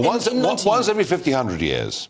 once every 50, 100 years,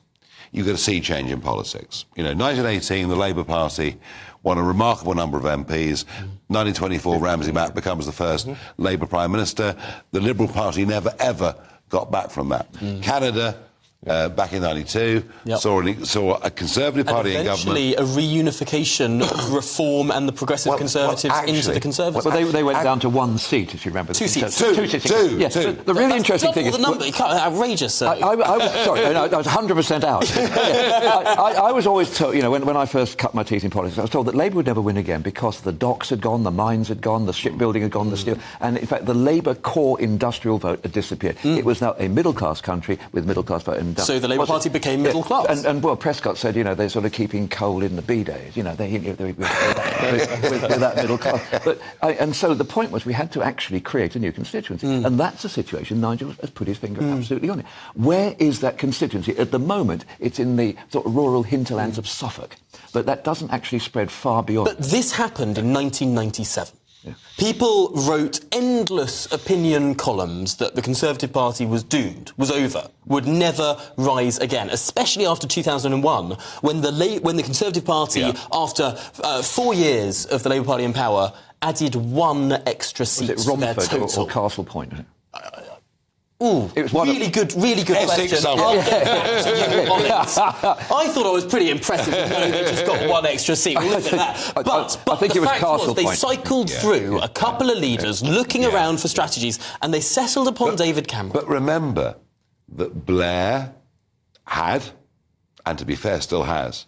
you get a sea change in politics. 1918, the Labour Party won a remarkable number of MPs. 1924, Ramsay Mack becomes the first Labour Prime Minister. The Liberal Party never, ever got back from that. Canada, back in 92, saw a Conservative Party in government. Eventually, a reunification of Reform and the Progressive Conservatives into the Conservatives. Well, they went down to one seat, if you remember. Two seats. Two seats. Yes. Two. The really interesting thing is... the number. Outrageous, sir. I was 100% out. I was always told, when I first cut my teeth in politics, I was told that Labour would never win again because the docks had gone, the mines had gone, the shipbuilding had gone, the steel... And, in fact, the Labour core industrial vote had disappeared. It was now a middle-class country with middle-class vote. So the Labour Party became middle class. And Prescott said, they're sort of keeping coal in the B days, with that middle class. And so the point was we had to actually create a new constituency. And that's a situation Nigel has put his finger absolutely on it. Where is that constituency? At the moment, it's in the sort of rural hinterlands of Suffolk. But that doesn't actually spread far beyond. But this happened in 1997. People wrote endless opinion columns that the Conservative Party was doomed, was over, would never rise again, especially after 2001, when the Conservative Party, after 4 years of the Labour Party in power, added one extra seat to their total. Or Castle Point? Ooh, it was really good question. I'll get back to you on it. I thought I was pretty impressive with knowing they just got one extra seat. We'll look at that. But I think the it was fact was they cycled through a couple of leaders looking around for strategies, and they settled upon David Cameron. But remember that Blair had, and to be fair, still has,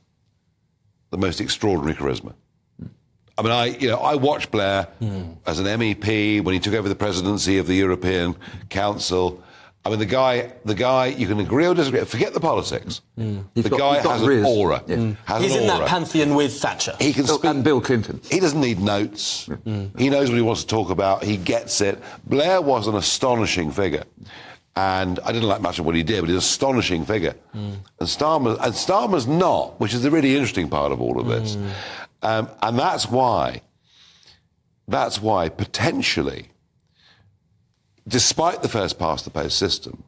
the most extraordinary charisma. I mean, I watched Blair as an MEP when he took over the presidency of the European Council. I mean, the guy, you can agree or disagree, forget the politics. The guy has an aura. He's in that pantheon with Thatcher. He can speak. And Bill Clinton. He doesn't need notes. He knows what he wants to talk about. He gets it. Blair was an astonishing figure. And I didn't like much of what he did, but he's an astonishing figure. And Starmer's not, which is the really interesting part of all of this. And that's why potentially, despite the first past the post system,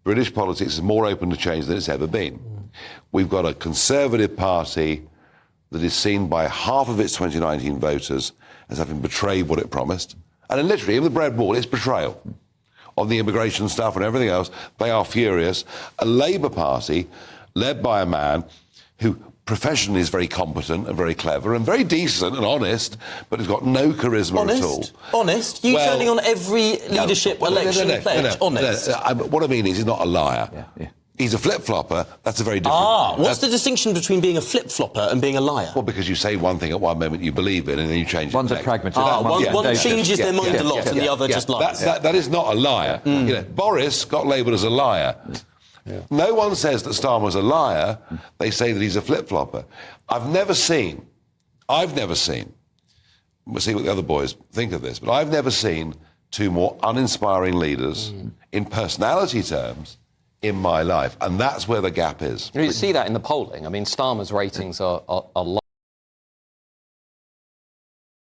British politics is more open to change than it's ever been. We've got a Conservative Party that is seen by half of its 2019 voters as having betrayed what it promised. And then literally, in the bread wall, it's betrayal. On the immigration stuff and everything else, they are furious. A Labour Party led by a man who professionally is very competent and very clever and very decent and honest, but has got no charisma at all. Honest? You turning on every leadership election pledge? Honest? What I mean is he's not a liar. He's a flip-flopper. That's a very different... what's the distinction between being a flip-flopper and being a liar? Well, because you say one thing at one moment you believe in and then you change it. One's a pragmatist. One changes their mind a lot and the other just lies. That is not a liar. Boris got labelled as a liar. No one says that Starmer's a liar. They say that he's a flip-flopper. I've never seen, we'll see what the other boys think of this, but I've never seen two more uninspiring leaders in personality terms in my life. And that's where the gap is. You see that in the polling. I mean, Starmer's ratings are low.